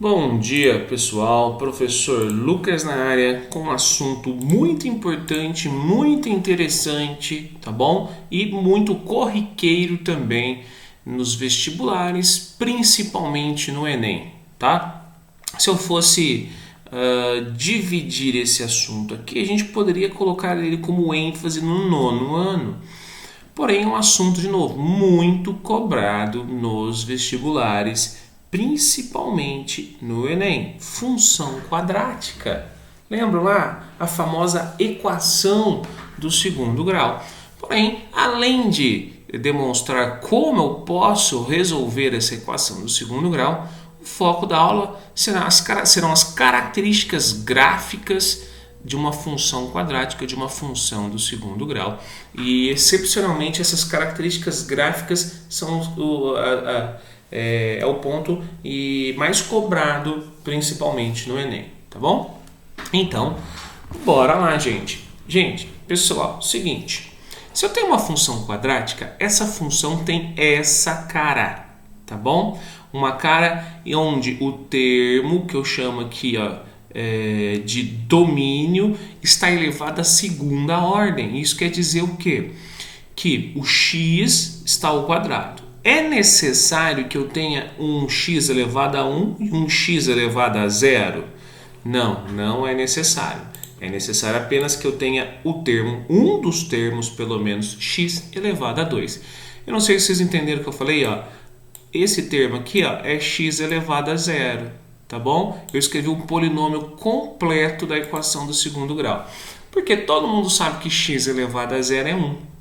Bom dia, pessoal. Professor Lucas na área com um assunto muito importante, muito interessante, tá bom? E muito corriqueiro também nos vestibulares, principalmente no Enem, tá? Se eu fosse dividir esse assunto aqui, a gente poderia colocar ele como ênfase no 9º ano. Porém, é um assunto, de novo, muito cobrado nos vestibulares, principalmente no Enem. Função quadrática. Lembram lá? A famosa equação do segundo grau. Porém, além de demonstrar como eu posso resolver essa equação do segundo grau, o foco da aula serão as características gráficas de uma função quadrática, de uma função do segundo grau. E, excepcionalmente, essas características gráficas são o ponto mais cobrado, principalmente no Enem, tá bom? Então, bora lá, gente. Gente, pessoal, seguinte. Se eu tenho uma função quadrática, essa função tem essa cara, tá bom? Uma cara onde o termo que eu chamo aqui, de domínio está elevado à segunda ordem. Isso quer dizer o quê? Que o x está ao quadrado. É necessário que eu tenha um x elevado a 1 e um x elevado a 0? Não, não é necessário. É necessário apenas que eu tenha um dos termos, pelo menos, x elevado a 2. Eu não sei se vocês entenderam o que eu falei, Esse termo aqui, é x elevado a 0. Tá bom? Eu escrevi um polinômio completo da equação do segundo grau. Porque todo mundo sabe que x elevado a 0 é 1.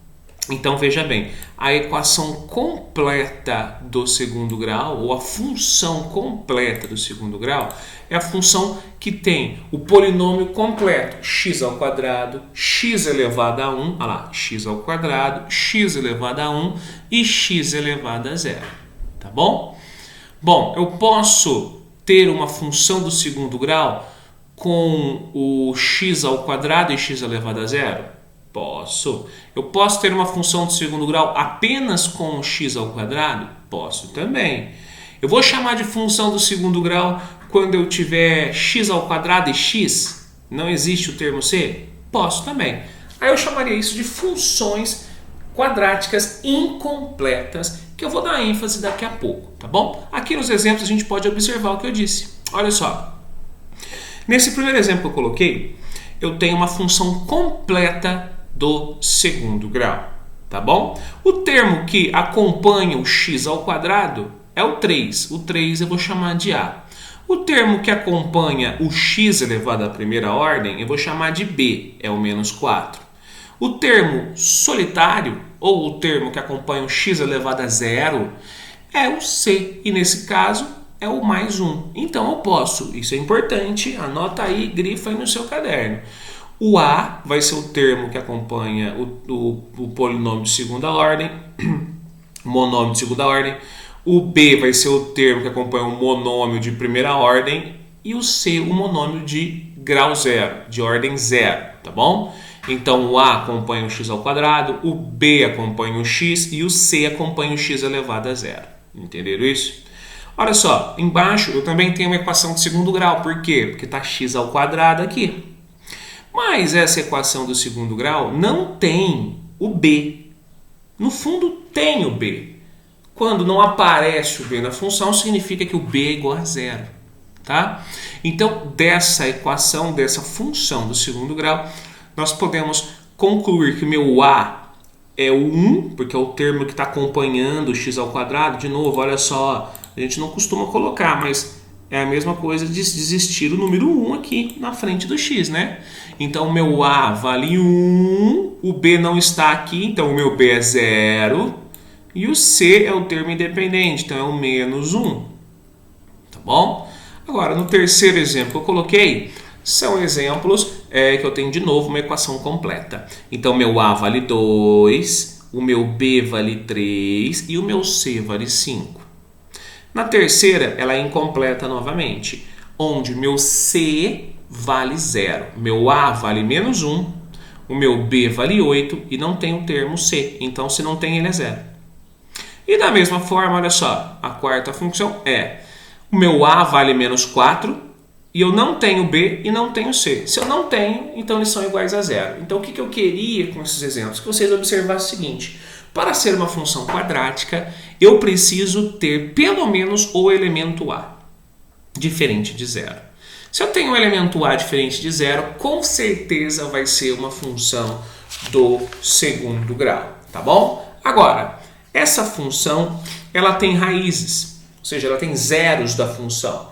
Então, veja bem, a equação completa do segundo grau, ou a função completa do segundo grau, é a função que tem o polinômio completo, x ao quadrado, x elevado a 1, olha lá, x ao quadrado, x elevado a 1 e x elevado a 0. Tá bom? Bom, eu posso ter uma função do segundo grau com o x ao quadrado e x elevado a 0? Posso. Eu posso ter uma função do segundo grau apenas com o x ao quadrado? Posso também. Eu vou chamar de função do segundo grau quando eu tiver x ao quadrado e x? Não existe o termo c? Posso também. Aí eu chamaria isso de funções quadráticas incompletas, que eu vou dar ênfase daqui a pouco, tá bom? Aqui nos exemplos a gente pode observar o que eu disse. Olha só. Nesse primeiro exemplo que eu coloquei, eu tenho uma função completa do segundo grau, tá bom? O termo que acompanha o x ao quadrado é o 3. O 3 eu vou chamar de a. O termo que acompanha o x elevado à primeira ordem eu vou chamar de b, é o menos 4. O termo solitário, ou o termo que acompanha o x elevado a 0, é o c, e nesse caso é o mais 1. Então eu posso, isso é importante, anota aí, grifa aí no seu caderno. O a vai ser o termo que acompanha o polinômio de segunda ordem, monômio de segunda ordem. O b vai ser o termo que acompanha o monômio de primeira ordem, e o c, o monômio de grau 0, de ordem 0, tá bom? Então, o a acompanha o x ao quadrado, o b acompanha o x e o c acompanha o x elevado a 0. Entenderam isso? Olha só, embaixo eu também tenho uma equação de segundo grau. Por quê? Porque está x ao quadrado aqui. Mas essa equação do segundo grau não tem o b. No fundo, tem o b. Quando não aparece o b na função, significa que o b é igual a 0. Tá? Então, dessa equação, dessa função do segundo grau, nós podemos concluir que o meu a é o 1, porque é o termo que está acompanhando o x ao quadrado. De novo, olha só, a gente não costuma colocar, mas é a mesma coisa de existir o número 1 aqui na frente do x, né? Então, o meu a vale 1, o b não está aqui, então o meu b é 0, e o c é o termo independente, então é o menos 1. Tá bom? Agora, no terceiro exemplo que eu coloquei, são exemplos que eu tenho de novo uma equação completa. Então, meu a vale 2, o meu b vale 3 e o meu c vale 5. Na terceira, ela é incompleta novamente, onde meu c vale 0, meu a vale menos 1, o meu b vale 8 e não tem o termo c. Então, se não tem, ele é 0. E da mesma forma, olha só, a quarta função é O meu A vale menos 4 e eu não tenho B e não tenho C. Se eu não tenho, então eles são iguais a zero. Então o que eu queria com esses exemplos? Que vocês observassem o seguinte: para ser uma função quadrática, eu preciso ter pelo menos o elemento A diferente de zero. Se eu tenho um elemento A diferente de zero, com certeza vai ser uma função do segundo grau, tá bom? Agora, essa função, ela tem raízes, ou seja, ela tem zeros da função.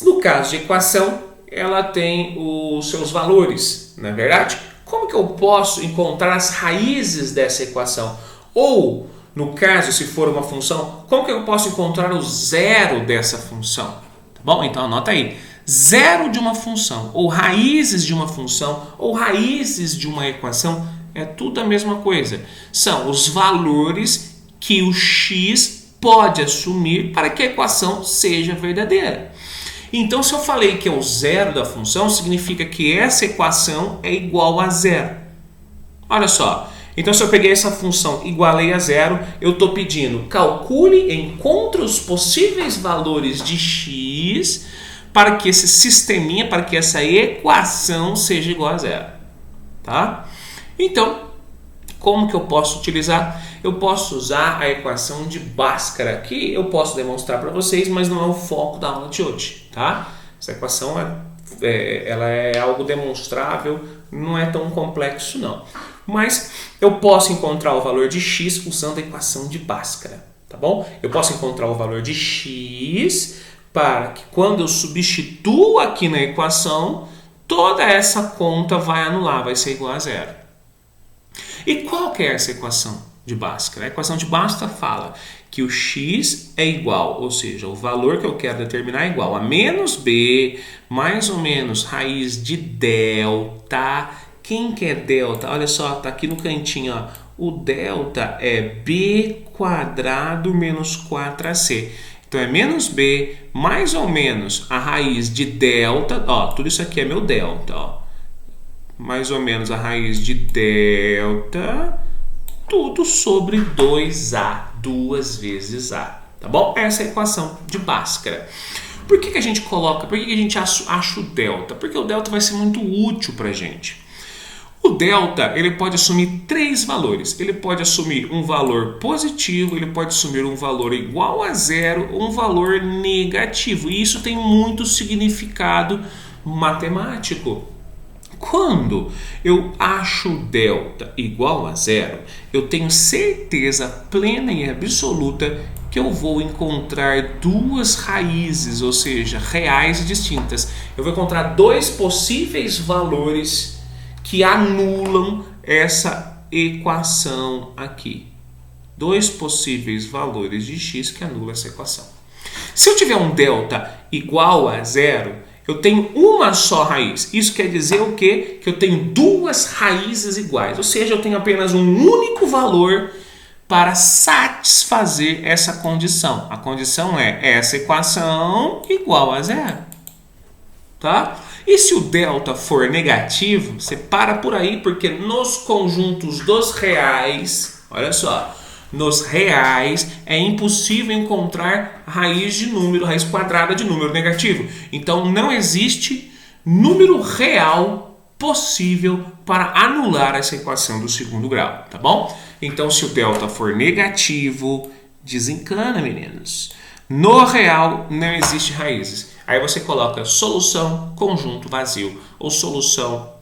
No caso de equação, ela tem os seus valores, não é verdade? Como que eu posso encontrar as raízes dessa equação? Ou, no caso, se for uma função, como que eu posso encontrar o zero dessa função? Tá bom? Então anota aí. Zero de uma função, ou raízes de uma função, ou raízes de uma equação, é tudo a mesma coisa. São os valores que o x pode assumir para que a equação seja verdadeira. Então, se eu falei que é o zero da função, significa que essa equação é igual a zero. Olha só. Então, se eu peguei essa função igualei a zero, eu estou pedindo calcule, encontre os possíveis valores de x para que esse sisteminha, para que essa equação seja igual a zero. Tá? Então, como que eu posso utilizar? Eu posso usar a equação de Bhaskara, que eu posso demonstrar para vocês, mas não é o foco da aula de hoje, tá? Essa equação ela é algo demonstrável, não é tão complexo não. Mas eu posso encontrar o valor de x usando a equação de Bhaskara, tá bom? Eu posso encontrar o valor de x para que quando eu substituo aqui na equação, toda essa conta vai anular, vai ser igual a zero. E qual que é essa equação de Bhaskara? A equação de Bhaskara fala que o x é igual, ou seja, o valor que eu quero determinar é igual a menos b, mais ou menos raiz de delta. Quem que é delta? Olha só, tá aqui no cantinho, ó. O delta é b quadrado menos 4ac. Então é menos b, mais ou menos a raiz de delta, ó, tudo isso aqui é meu delta, ó. Mais ou menos a raiz de delta, tudo sobre 2a, 2 vezes a, tá bom? Essa é a equação de Bhaskara. Por que a gente coloca, por que a gente acha o delta? Porque o delta vai ser muito útil para a gente. O delta, ele pode assumir 3 valores. Ele pode assumir um valor positivo, ele pode assumir um valor igual a zero, um valor negativo. E isso tem muito significado matemático. Quando eu acho delta igual a zero, eu tenho certeza plena e absoluta que eu vou encontrar duas raízes, ou seja, reais e distintas. Eu vou encontrar 2 possíveis valores que anulam essa equação aqui. 2 possíveis valores de x que anulam essa equação. Se eu tiver um delta igual a zero, eu tenho uma só raiz. Isso quer dizer o quê? Que eu tenho 2 raízes iguais. Ou seja, eu tenho apenas um único valor para satisfazer essa condição. A condição é essa equação igual a zero. Tá? E se o delta for negativo, você para por aí, porque nos conjuntos dos reais, olha só, nos reais é impossível encontrar raiz de número, raiz quadrada de número negativo. Então não existe número real possível para anular essa equação do segundo grau, tá bom? Então se o delta for negativo, desencana, meninos. No real não existe raízes. Aí você coloca solução conjunto vazio ou solução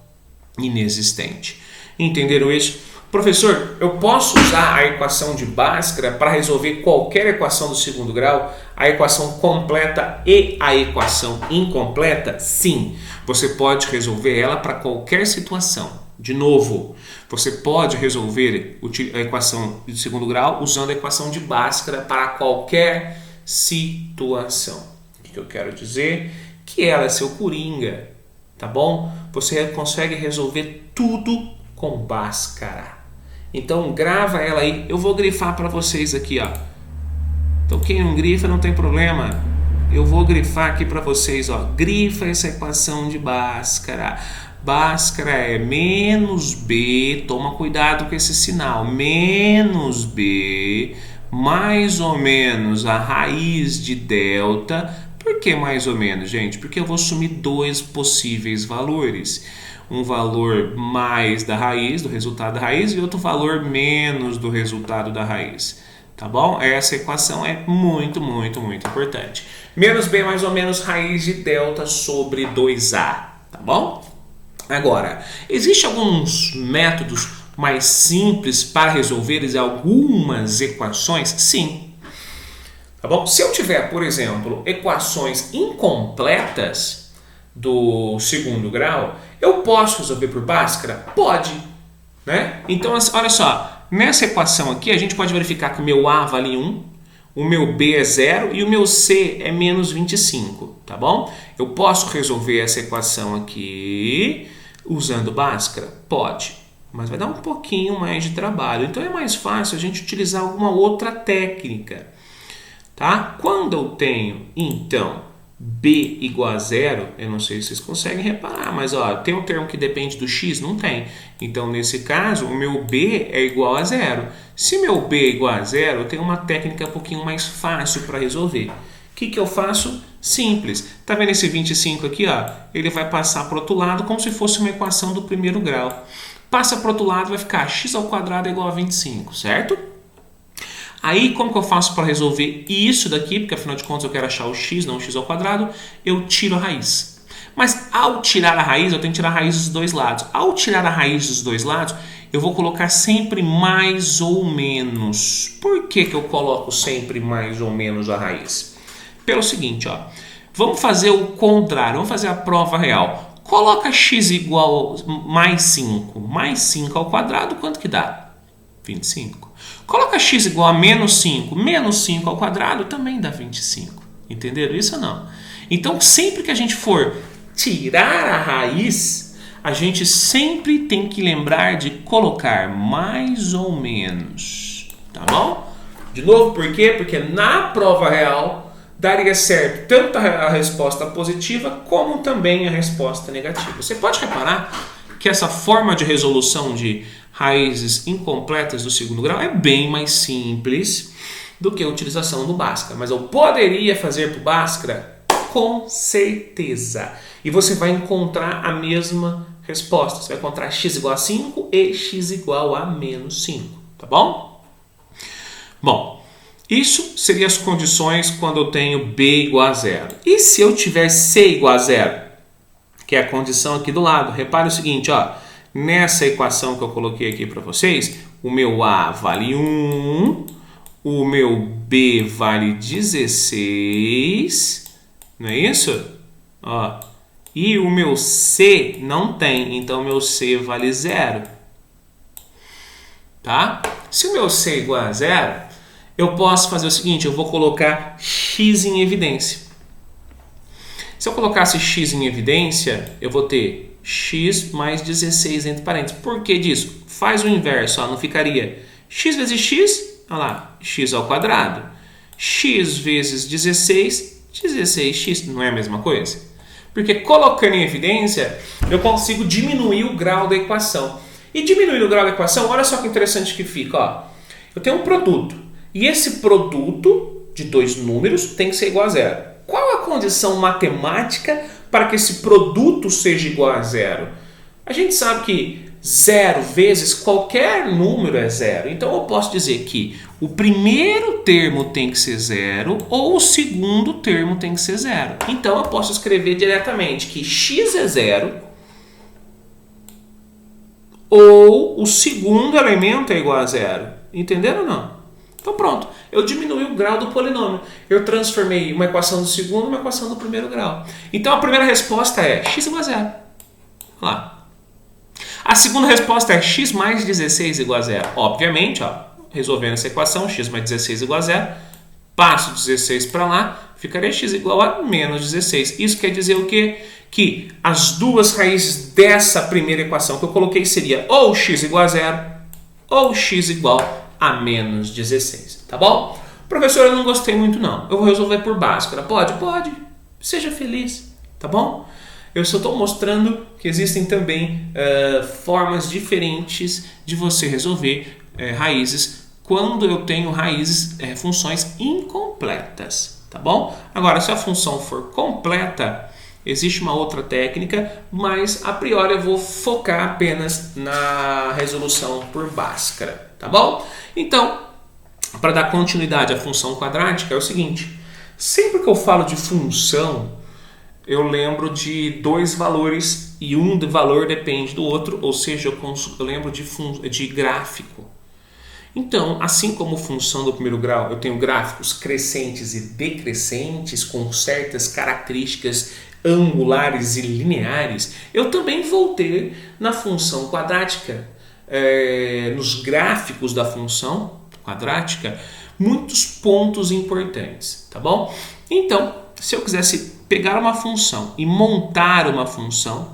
inexistente. Entenderam isso? Professor, eu posso usar a equação de Bhaskara para resolver qualquer equação do segundo grau? A equação completa e a equação incompleta? Sim, você pode resolver ela para qualquer situação. De novo, você pode resolver a equação de segundo grau usando a equação de Bhaskara para qualquer situação. O que eu quero dizer? Que ela é seu coringa, tá bom? Você consegue resolver tudo com Bhaskara. Então grava ela aí, eu vou grifar para vocês aqui, ó. Então quem não grifa não tem problema. Eu vou grifar aqui para vocês, ó. Grifa essa equação de Bhaskara. Bhaskara é menos b, toma cuidado com esse sinal, menos b, mais ou menos a raiz de delta, Por que mais ou menos, gente? Porque eu vou assumir dois possíveis valores. Um valor mais da raiz, do resultado da raiz, e outro valor menos do resultado da raiz. Tá bom? Essa equação é muito, muito, muito importante. Menos b mais ou menos raiz de delta sobre 2a. Tá bom? Agora, existem alguns métodos mais simples para resolver algumas equações? Sim. Tá bom? Se eu tiver, por exemplo, equações incompletas do segundo grau, eu posso resolver por Bhaskara? Pode. Né? Então, olha só. Nessa equação aqui, a gente pode verificar que o meu A vale 1, o meu B é 0 e o meu C é menos 25. Tá bom? Eu posso resolver essa equação aqui usando Bhaskara? Pode. Mas vai dar um pouquinho mais de trabalho. Então, é mais fácil a gente utilizar alguma outra técnica. Tá? Quando eu tenho, então, B igual a 0, eu não sei se vocês conseguem reparar, mas ó, tem um termo que depende do x? Não tem. Então, nesse caso, o meu B é igual a 0. Se meu B é igual a 0, eu tenho uma técnica um pouquinho mais fácil para resolver. O que eu faço? Simples. Tá vendo esse 25 aqui? Ó? Ele vai passar para o outro lado como se fosse uma equação do primeiro grau. Passa para o outro lado, vai ficar x ao quadrado é igual a 25, certo? Aí, como que eu faço para resolver isso daqui? Porque, afinal de contas, eu quero achar o x, não o x ao quadrado. Eu tiro a raiz. Mas, ao tirar a raiz, eu tenho que tirar a raiz dos dois lados. Ao tirar a raiz dos dois lados, eu vou colocar sempre mais ou menos. Por que eu coloco sempre mais ou menos a raiz? Pelo seguinte, ó. Vamos fazer o contrário. Vamos fazer a prova real. Coloca x igual mais 5. Mais 5 ao quadrado, quanto que dá? 25. Coloca x igual a menos 5. Menos 5 ao quadrado também dá 25. Entenderam isso ou não? Então, sempre que a gente for tirar a raiz, a gente sempre tem que lembrar de colocar mais ou menos. Tá bom? De novo, por quê? Porque na prova real daria certo tanto a resposta positiva como também a resposta negativa. Você pode reparar que essa forma de resolução de raízes incompletas do segundo grau é bem mais simples do que a utilização do Bhaskara. Mas eu poderia fazer para o Bhaskara? Com certeza. E você vai encontrar a mesma resposta. Você vai encontrar x igual a 5 e x igual a menos 5. Tá bom? Bom, isso seriam as condições quando eu tenho b igual a 0. E se eu tiver c igual a 0? Que é a condição aqui do lado. Repare o seguinte, ó. Nessa equação que eu coloquei aqui para vocês, o meu A vale 1, o meu B vale 16, não é isso? Ó, e o meu C não tem, então o meu C vale 0. Tá? Se o meu C é igual a 0, eu posso fazer o seguinte, eu vou colocar x em evidência. Se eu colocasse x em evidência, eu vou ter x mais 16 entre parênteses. Por que disso? Faz o inverso, ó, não ficaria x vezes x, olha lá, x ao quadrado. X vezes 16, 16x, não é a mesma coisa? Porque colocando em evidência, eu consigo diminuir o grau da equação. E diminuir o grau da equação, olha só que interessante que fica, ó. Eu tenho um produto, e esse produto de dois números tem que ser igual a 0. Qual a condição matemática para que esse produto seja igual a 0? A gente sabe que 0 vezes qualquer número é 0. Então, eu posso dizer que o primeiro termo tem que ser 0 ou o segundo termo tem que ser 0. Então, eu posso escrever diretamente que x é 0 ou o segundo elemento é igual a 0. Entenderam ou não? Então pronto, eu diminui o grau do polinômio. Eu transformei uma equação do segundo numa equação do primeiro grau. Então a primeira resposta é x igual a 0. Olha lá. A segunda resposta é x mais 16 igual a 0. Obviamente, ó, resolvendo essa equação, x mais 16 igual a 0, passo 16 para lá, ficaria x igual a menos 16. Isso quer dizer o quê? Que as duas raízes dessa primeira equação que eu coloquei seria ou x igual a 0 ou x igual a menos 16, tá bom? Professor, eu não gostei muito não. Eu vou resolver por Bhaskara. Pode? Pode. Seja feliz, tá bom? Eu só estou mostrando que existem também formas diferentes de você resolver raízes quando eu tenho raízes, funções incompletas. tá bom? Agora, se a função for completa, existe uma outra técnica, mas a priori eu vou focar apenas na resolução por Bhaskara, tá bom? Então, para dar continuidade à função quadrática é o seguinte, sempre que eu falo de função, eu lembro de dois valores e um valor depende do outro, ou seja, eu lembro de gráfico. Então, assim como função do primeiro grau, eu tenho gráficos crescentes e decrescentes com certas características angulares e lineares, eu também vou ter na função quadrática, nos gráficos da função quadrática, muitos pontos importantes, tá bom? Então, se eu quisesse pegar uma função e montar uma função,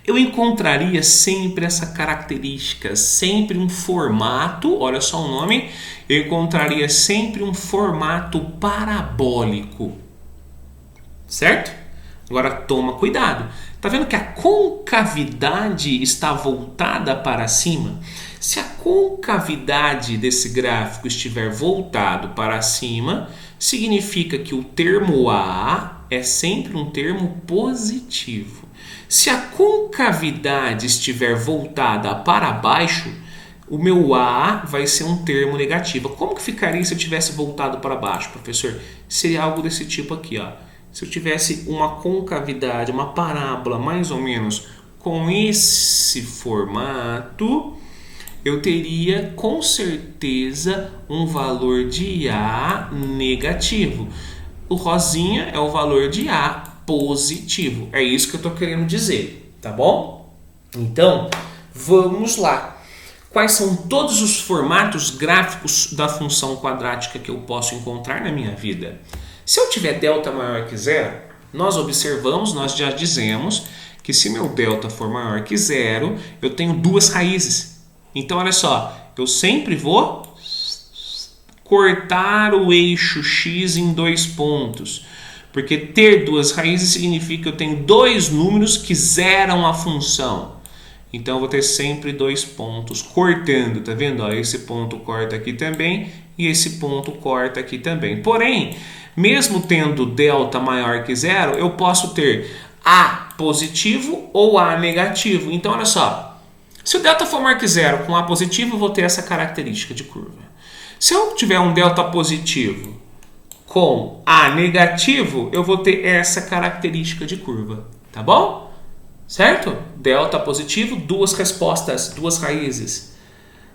eu encontraria sempre essa característica, sempre um formato, olha só o nome, eu encontraria sempre um formato parabólico, certo? Agora toma cuidado, tá vendo que a concavidade está voltada para cima? Se a concavidade desse gráfico estiver voltado para cima, significa que o termo A é sempre um termo positivo. Se a concavidade estiver voltada para baixo, o meu A vai ser um termo negativo. Como que ficaria se eu tivesse voltado para baixo, professor? Seria algo desse tipo aqui, ó. Se eu tivesse uma concavidade, uma parábola mais ou menos com esse formato, eu teria com certeza um valor de A negativo. O rosinha é o valor de A positivo. É isso que eu estou querendo dizer, tá bom? Então, vamos lá. Quais são todos os formatos gráficos da função quadrática que eu posso encontrar na minha vida? Se eu tiver delta maior que zero, nós observamos, nós já dizemos que se meu delta for maior que zero, eu tenho duas raízes. Então, olha só, eu sempre vou cortar o eixo x em dois pontos. Porque ter duas raízes significa que eu tenho dois números que zeram a função. Então, eu vou ter sempre dois pontos cortando, tá vendo? Ó, esse ponto corta aqui também e esse ponto corta aqui também. Porém, mesmo tendo delta maior que zero, eu posso ter A positivo ou A negativo. Então, olha só, se o delta for maior que zero com A positivo, eu vou ter essa característica de curva. Se eu tiver um delta positivo com A negativo, eu vou ter essa característica de curva, tá bom? Certo? Delta positivo, duas respostas, duas raízes,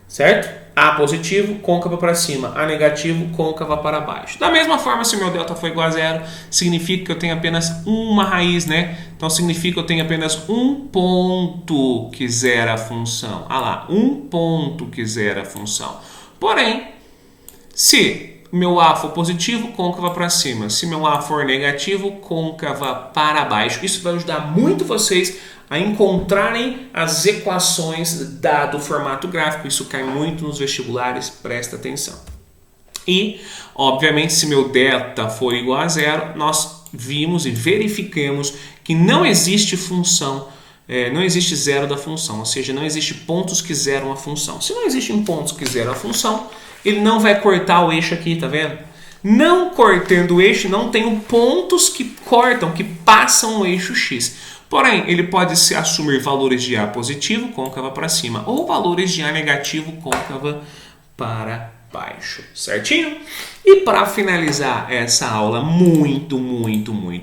certo? A positivo, côncava para cima, A negativo, côncava para baixo. Da mesma forma, se o meu delta for igual a zero, significa que eu tenho apenas uma raiz, né? Então, significa que eu tenho apenas um ponto que zera a função. Ah lá, um ponto que zera a função. Porém, se meu A for positivo, côncava para cima. Se meu A for negativo, côncava para baixo. Isso vai ajudar muito vocês a encontrarem as equações dado o formato gráfico. Isso cai muito nos vestibulares, presta atenção. E, obviamente, se meu delta for igual a zero, nós vimos e verificamos que não existe função, não existe zero da função, ou seja, não existe pontos que zeram a função. Se não existem pontos que zeram a função, ele não vai cortar o eixo aqui, tá vendo? Não cortando o eixo, não tenho pontos que cortam, que passam o eixo x. Porém, ele pode assumir valores de A positivo, côncava para cima, ou valores de A negativo, côncava para baixo, certinho? E para finalizar essa aula muito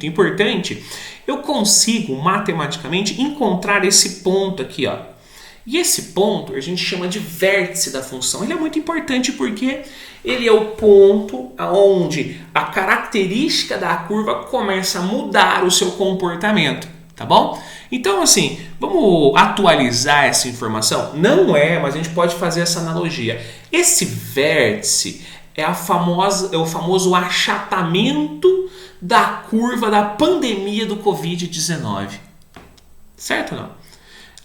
importante, eu consigo matematicamente encontrar esse ponto aqui, ó. E esse ponto a gente chama de vértice da função. Ele é muito importante porque ele é o ponto onde a característica da curva começa a mudar o seu comportamento, tá bom? Então, assim, vamos atualizar essa informação? Não é, mas a gente pode fazer essa analogia. Esse vértice é o famoso achatamento da curva da pandemia do Covid-19. Certo ou não?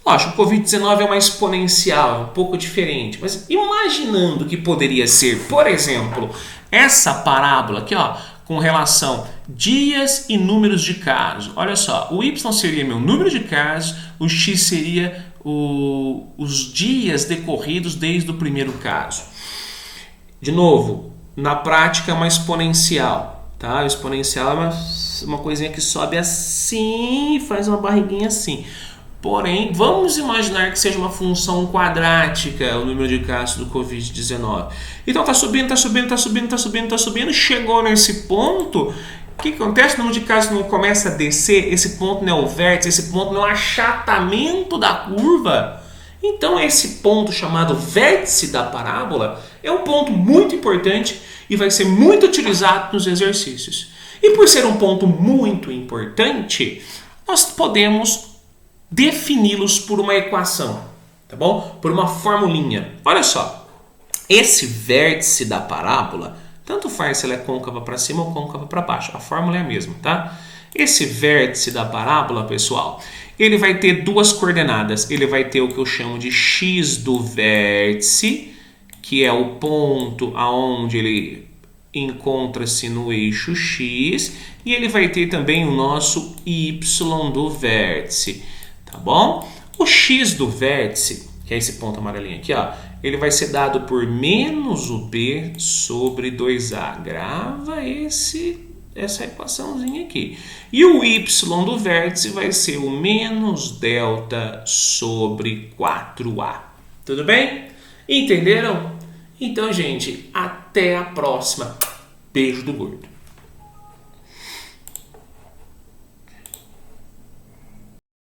Lógico, o Covid-19 é uma exponencial, é um pouco diferente, mas imaginando que poderia ser, por exemplo, essa parábola aqui, ó, com relação dias e números de casos. Olha só, o Y seria meu número de casos, o X seria os dias decorridos desde o primeiro caso. De novo, na prática é uma exponencial. tá? O exponencial é uma coisinha que sobe assim e faz uma barriguinha assim. Porém, vamos imaginar que seja uma função quadrática o número de casos do Covid-19. Então tá subindo, tá subindo, tá subindo, tá subindo, tá subindo, chegou nesse ponto. O que acontece? O número de casos não começa a descer, esse ponto não é o vértice, esse ponto não é o achatamento da curva. Então esse ponto chamado vértice da parábola é um ponto muito importante e vai ser muito utilizado nos exercícios. E por ser um ponto muito importante, nós podemos defini-los por uma equação, tá bom? Por uma formulinha. Olha só, esse vértice da parábola, tanto faz se ela é côncava para cima ou côncava para baixo, a fórmula é a mesma, tá? Esse vértice da parábola, pessoal, ele vai ter duas coordenadas. Ele vai ter o que eu chamo de x do vértice, que é o ponto aonde ele encontra-se no eixo x, e ele vai ter também o nosso y do vértice. Tá bom? O x do vértice, que é esse ponto amarelinho aqui, ó, ele vai ser dado por menos o b sobre 2a. Grava essa equaçãozinha aqui. E o y do vértice vai ser o menos delta sobre 4a. Tudo bem? Entenderam? Então, gente, até a próxima. Beijo do gordo.